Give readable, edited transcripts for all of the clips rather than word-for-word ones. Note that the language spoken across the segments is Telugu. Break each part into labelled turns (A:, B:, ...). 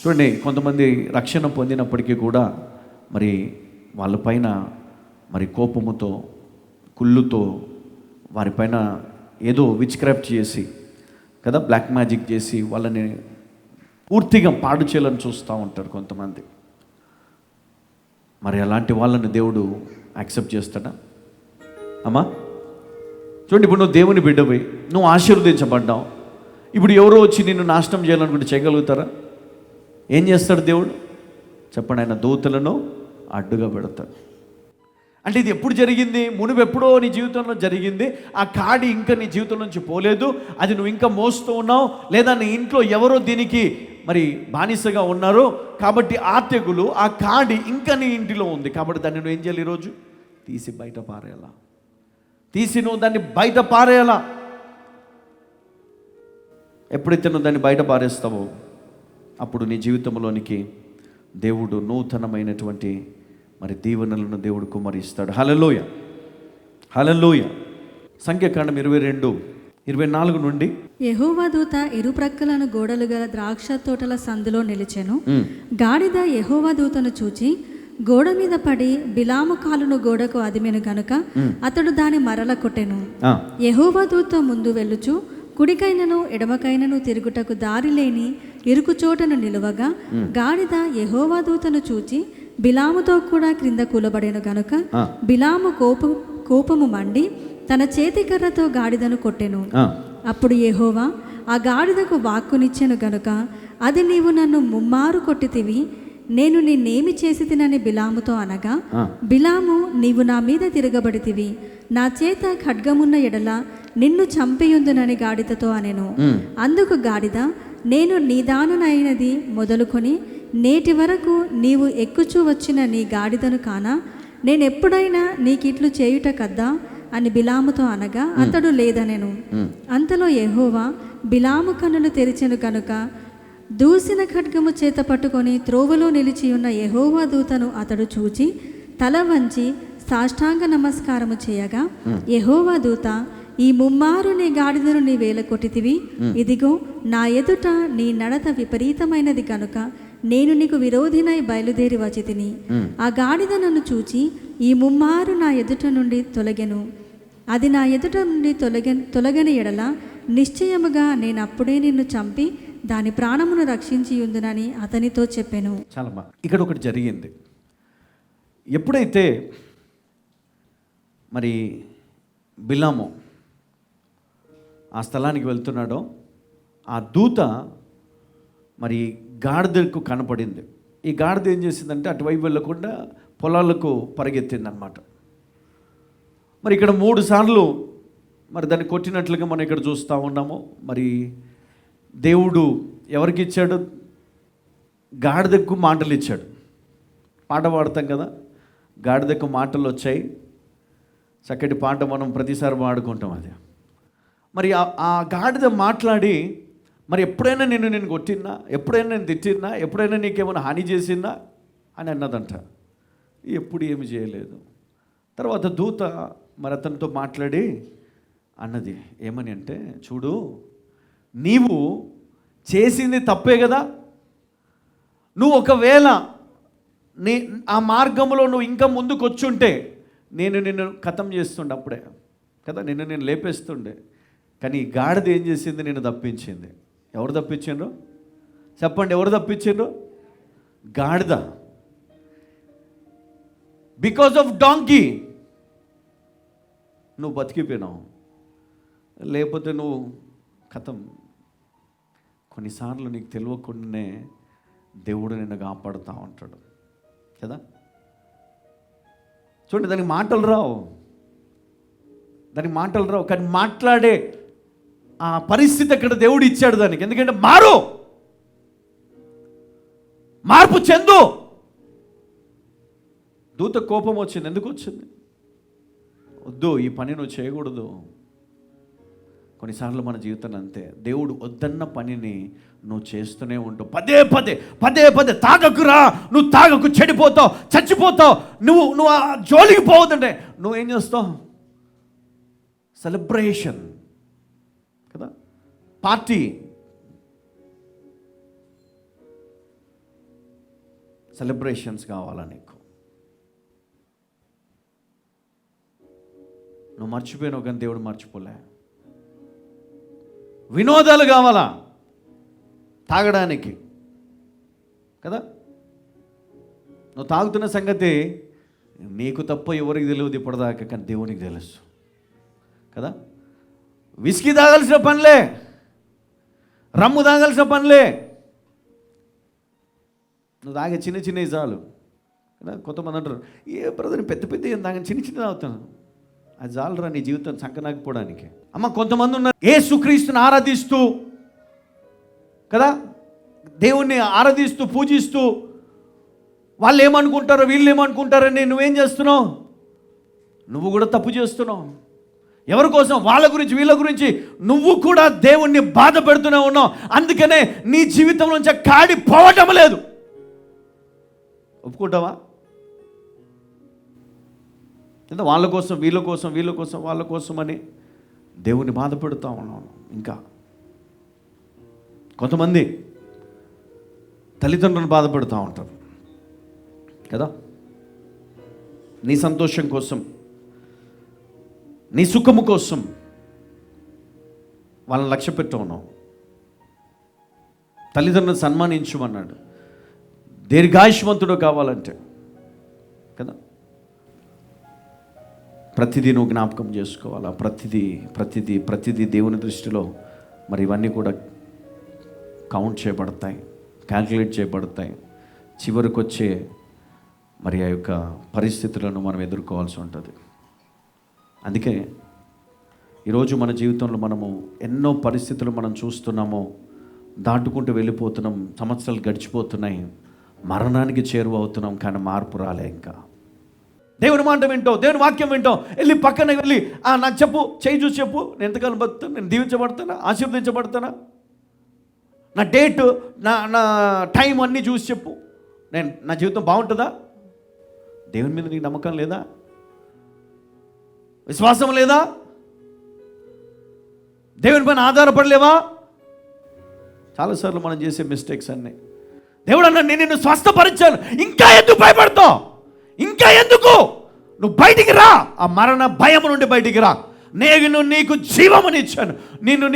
A: చూడండి, కొంతమంది రక్షణ పొందినప్పటికీ కూడా మరి వాళ్ళపైన మరి కోపముతో, కుళ్ళుతో, వారిపైన ఏదో విచ్ క్రాఫ్ట్ చేసి కదా, బ్లాక్ మ్యాజిక్ చేసి వాళ్ళని పూర్తిగా పాడు చేయాలని చూస్తూ ఉంటారు కొంతమంది. మరి అలాంటి వాళ్ళని దేవుడు యాక్సెప్ట్ చేస్తాడా? అమ్మా చూడండి, ఇప్పుడు నువ్వు దేవుని బిడ్డవి, నువ్వు ఆశీర్వదించబడ్డావు. ఇప్పుడు ఎవరో వచ్చి నిన్ను నాశనం చేయాలనుకుంటే చేయగలుగుతారా? ఏం చేస్తాడు దేవుడు చెప్పండి? ఆయన దూతలను అడ్డుగా పెడతాడు. అంటే ఇది ఎప్పుడు జరిగింది? మునుపెప్పుడో నీ జీవితంలో జరిగింది. ఆ కాడి ఇంకా నీ జీవితం నుంచి పోలేదు, అది నువ్వు ఇంకా మోస్తూ ఉన్నావు, లేదా నీ ఇంట్లో ఎవరో దీనికి మరి బానిసగా ఉన్నారు. కాబట్టి ఆ తెగులు, ఆ కాడి ఇంకా నీ ఇంటిలో ఉంది. కాబట్టి దాన్ని నువ్వు ఏం చేయాలి? ఈరోజు తీసి బయట పారేయాలా, తీసి నువ్వు దాన్ని బయట పారేయాలా. ఎప్పుడైతే నువ్వు దాన్ని బయట పారేస్తావో అప్పుడు నీ జీవితంలోనికి దేవుడు నూతనమైనటువంటి మరి దీవెనలను దేవుడు కుమ్మరిస్తాడు. హల్లెలూయా, హల్లెలూయా. సంఖ్యాకాండం 22:24 నుండి,
B: యెహోవా దూత ఇరుప్రక్కలను గోడలు గల ద్రాక్ష తోటల సందులో నిలిచెను. గాడిద యెహోవా దూతను చూచి గోడ మీద పడి బిలాము కాలును గోడకు అదిమెను గనుక అతడు దాని మరల కొట్టెను. యెహోవా దూత ముందు వెళ్ళుచు కుడికైనను ఎడమకైనను తిరుగుటకు దారి లేని ఇరుకు చోటను నిలువగా గాడిద యెహోవా దూతను చూచి బిలాముతో కూడా క్రింద కూలబడెను గనుక బిలాము కోపము మండి తన చేతికర్రతో గాడిదను కొట్టెను. అప్పుడు యెహోవా ఆ గాడిదకు వాక్కునిచ్చెను గనుక అది నీవు నన్ను ముమ్మారు కొట్టితివి, నేను నిన్నేమి చేసి తినని బిలాముతో అనగా, బిలాము నీవు నా మీద తిరగబడితివి, నా చేత ఖడ్గమున్న ఎడల నిన్ను చంపియుందునని గాడిదతో అనెను. అందుకు గాడిద, నేను నీదాననైనది మొదలుకొని నేటి వరకు నీవు ఎక్కుచూ వచ్చిన నీ గాడిదను కానా, నేనెప్పుడైనా నీకిట్లు చేయుట కద్దా అని బిలాముతో అనగా అతడు లేదనెను. అంతలో యెహోవా బిలాము కన్నులు తెరిచెను కనుక దూసిన ఖడ్గము చేత పట్టుకొని త్రోవలో నిలిచియున్న యెహోవా దూతను అతడు చూచి తల వంచి సాష్టాంగ నమస్కారము చేయగా, యెహోవా దూత, ఈ ముమ్మారు నీ గాడిదను నీ వేల కొట్టితివి, ఇదిగో నా ఎదుట నీ నడత విపరీతమైనది కనుక నేను నీకు విరోధినై బయలుదేరి వచ్చి తిని, ఆ గాడిద నన్ను చూచి ఈ ముమ్మారు నా ఎదుట నుండి తొలగెను, అది నా ఎదుట నుండి తొలగని ఎడల నిశ్చయముగా నేను అప్పుడే నిన్ను చంపి దాని ప్రాణమును రక్షించి ఉందునని అతనితో చెప్పాను.
A: చాలమ్మా, ఇక్కడ ఒకటి జరిగింది. ఎప్పుడైతే మరి బిలాము ఆ స్థలానికి వెళ్తున్నాడో ఆ దూత మరి గాడిదకు కనపడింది. ఈ గాడిద ఏం చేసిందంటే అటువైపు వెళ్ళకుండా పొలాలకు పరిగెత్తిందనమాట. మరి ఇక్కడ 3 సార్లు మరి దాన్ని కొట్టినట్లుగా మనం ఇక్కడ చూస్తూ ఉన్నాము. మరి దేవుడు ఎవరికి ఇచ్చాడు? గాడిదకు మాటలు ఇచ్చాడు. పాట పాడతాం కదా, గాడిదకు మాటలు వచ్చాయి, చక్కటి పాట మనం ప్రతిసారి పాడుకుంటాం. అది మరి ఆ గాడిద మాట్లాడి మరి ఎప్పుడైనా నేను కొట్టినా, ఎప్పుడైనా నేను తిట్టినా, ఎప్పుడైనా నీకేమైనా హాని చేసినా అని అన్నదంట. ఎప్పుడు ఏమి చేయలేదు. తర్వాత దూత మరి అతనితో మాట్లాడి అన్నది ఏమని అంటే, చూడు, నీవు చేసింది తప్పే కదా, నువ్వు ఒకవేళ ఆ మార్గంలో నువ్వు ఇంకా ముందుకు వచ్చుంటే నేను నిన్ను ఖతం చేస్తుండే అప్పుడే కదా, నేను లేపేస్తుండే. కానీ ఈ గాడిద ఏం చేసింది? నేను తప్పించింది. ఎవరు తప్పించిండ్రు చెప్పండి? ఎవరు తప్పించిండ్రు? గాడిద. బికాజ్ ఆఫ్ డాంకీ నువ్వు బతికిపోయినావు, లేకపోతే నువ్వు ఖతం. కొన్నిసార్లు నీకు తెలియకుండానే దేవుడు నిన్ను కాపాడుతూ ఉంటాడు కదా. చూడండి, దానికి మాటలు రావు, కానీ మాట్లాడే ఆ పరిస్థితి అక్కడ దేవుడు ఇచ్చాడు దానికి. ఎందుకంటే మార్పు చెందు. దూత కోపం వచ్చింది. ఎందుకు వచ్చింది? వద్దు, ఈ పని నువ్వు చేయకూడదు. కొన్నిసార్లు మన జీవితాన్ని అంతే, దేవుడు వద్దన్న పనిని నువ్వు చేస్తూనే ఉంటావు. పదే పదే తాగకురా, నువ్వు తాగకు, చెడిపోతావు, చచ్చిపోతావు, నువ్వు ఆ జోలికి పోవద్దంటే నువ్వేం చేస్తావు? సెలబ్రేషన్ కదా, పార్టీ. సెలబ్రేషన్స్ కావాలా నీకు? నువ్వు మర్చిపోయినావు కానీ దేవుడు మర్చిపోలే. వినోదాలు కావాలా తాగడానికి కదా? నువ్వు తాగుతున్న సంగతి నీకు తప్ప ఎవరికి తెలియదు ఇప్పటిదాకా, కానీ దేవునికి తెలుసు కదా. విస్కీ తాగాల్సిన పనిలే, రమ్ము తాగాల్సిన పనిలే, నువ్వు తాగే చిన్న చిన్నవి చాలు కదా. కొంతమంది అంటారు, ఏ బ్రదర్ పెద్ద పెద్ద ఏం తాగని చిన్న చిన్న తాగుతాను. అది చాలరా నీ జీవితం చక్కనాకపోవడానికి. అమ్మ కొంతమంది ఉన్నారు యేసుక్రీస్తుని ఆరాధిస్తూ కదా, దేవుణ్ణి ఆరాధిస్తూ పూజిస్తూ వాళ్ళు ఏమనుకుంటారో వీళ్ళు ఏమనుకుంటారని నువ్వేం చేస్తున్నావు? నువ్వు కూడా తప్పు చేస్తున్నావు. ఎవరి కోసం? వాళ్ళ గురించి వీళ్ళ గురించి నువ్వు కూడా దేవుణ్ణి బాధ పెడుతూనే ఉన్నావు. అందుకనే నీ జీవితం నుంచి కాడి పోవటం లేదు. ఒప్పుకుంటావా? లేదా వాళ్ళ కోసం వీళ్ళ కోసం వీళ్ళ కోసం వాళ్ళ కోసం అని దేవుణ్ణి బాధ పెడుతూ ఉన్నాను. ఇంకా కొంతమంది తల్లిదండ్రులను బాధ పెడుతూ ఉంటారు కదా. నీ సంతోషం కోసం, నీ సుఖము కోసం వాళ్ళని లక్ష్య పెట్టు ఉన్నావు. తల్లిదండ్రులను సన్మానించమన్నాడు, దీర్ఘాయుష్మంతుడు కావాలంటే కదా. ప్రతిదీ నువ్వు జ్ఞాపకం చేసుకోవాలా. ప్రతిదీ దేవుని దృష్టిలో మరి ఇవన్నీ కూడా కౌంట్ చేయబడతాయి, క్యాల్కులేట్ చేయబడతాయి. చివరికి వచ్చే మరి ఆ యొక్క పరిస్థితులను మనం ఎదుర్కోవాల్సి ఉంటుంది. అందుకే ఈరోజు మన జీవితంలో మనము ఎన్నో పరిస్థితులు మనం చూస్తున్నామో, దాటుకుంటూ వెళ్ళిపోతున్నాం, సంవత్సరాలు గడిచిపోతున్నాయి, మరణానికి చేరువవుతున్నాం, కానీ మార్పు రాలే. ఇంకా దేవుని మాట వింటావు, దేవుని వాక్యం వింటావు, వెళ్ళి పక్కన వెళ్ళి నాకు చెప్పు, చేయి చూసి చెప్పు, నేను ఎంతకాలం బతుకుతాను, నేను దీవించబడతానా, ఆశీర్వదించబడతానా, నా డేట్ నా టైం అన్నీ చూసి చెప్పు, నా జీవితం బాగుంటుందా? దేవుని మీద నీకు నమ్మకం లేదా? విశ్వాసం లేదా? దేవుని పైన ఆధారపడలేవా? చాలాసార్లు మనం చేసే మిస్టేక్స్ అన్నీ. దేవుడు అన్నాడు, నేను నిన్ను స్వస్థపరిచాను, ఇంకా ఎందుకు భయపడతావు? ఇంకా ఎందుకు? నువ్వు బయటికి రా, ఆ మరణ భయం నుండి బయటికి రా. నేను నీకు జీవమునిచ్చాను,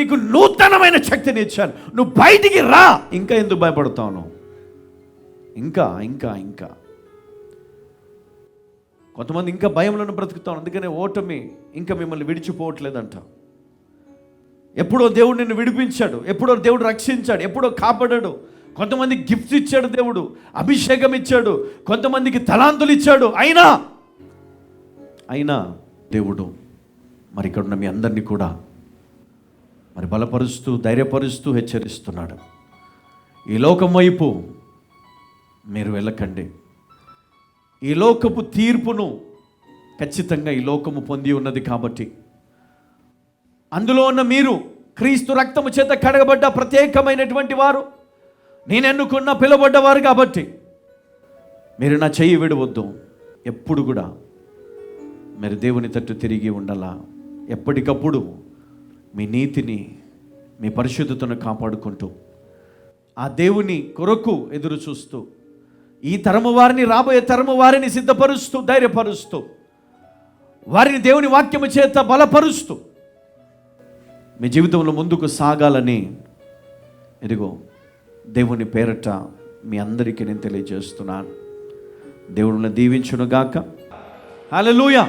A: నీకు నూతనమైన శక్తిని ఇచ్చాను, నువ్వు బయటికి రా. ఇంకా ఎందుకు భయపడతావు నువ్వు? ఇంకా ఇంకా ఇంకా కొంతమంది ఇంకా భయంలోనే బ్రతుకుతాం. అందుకనే ఓటమి ఇంకా మిమ్మల్ని విడిచిపోవట్లేదంట. ఎప్పుడో దేవుడు నిన్ను విడిపించాడు, ఎప్పుడో దేవుడు రక్షించాడు, ఎప్పుడో కాపాడాడు. కొంతమంది గిఫ్ట్స్ ఇచ్చాడు దేవుడు, అభిషేకం ఇచ్చాడు, కొంతమందికి తలాంతులు ఇచ్చాడు. అయినా దేవుడు మరి ఇక్కడ ఉన్న మీ అందరినీ కూడా మరి బలపరుస్తూ, ధైర్యపరుస్తూ హెచ్చరిస్తున్నాడు. ఈ లోకం వైపు మీరు వెళ్ళకండి. ఈ లోకపు తీర్పును ఖచ్చితంగా ఈ లోకము పొంది ఉన్నది కాబట్టి, అందులో ఉన్న మీరు క్రీస్తు రక్తము చేత కడగబడ్డ ప్రత్యేకమైనటువంటి వారు, నేను ఎన్నుకున్న పిలువబడ్డవారు కాబట్టి మీరు నా చెయ్యి విడవద్దు. ఎప్పుడు కూడా మీరు దేవుని తట్టు తిరిగి ఉండాలా. ఎప్పటికప్పుడు మీ నీతిని, మీ పరిశుద్ధతను కాపాడుకుంటూ ఆ దేవుని కొరకు ఎదురు చూస్తూ, ఈ తరము వారిని, రాబోయే తరము వారిని సిద్ధపరుస్తూ, ధైర్యపరుస్తూ, వారిని దేవుని వాక్యము చేత బలపరుస్తూ మీ జీవితంలో ముందుకు సాగాలని ఇదిగో దేవుని పేరట మీ అందరికీ నేను తెలియజేస్తున్నాను. దేవుడిని దీవించునుగాక. హల్లెలూయా.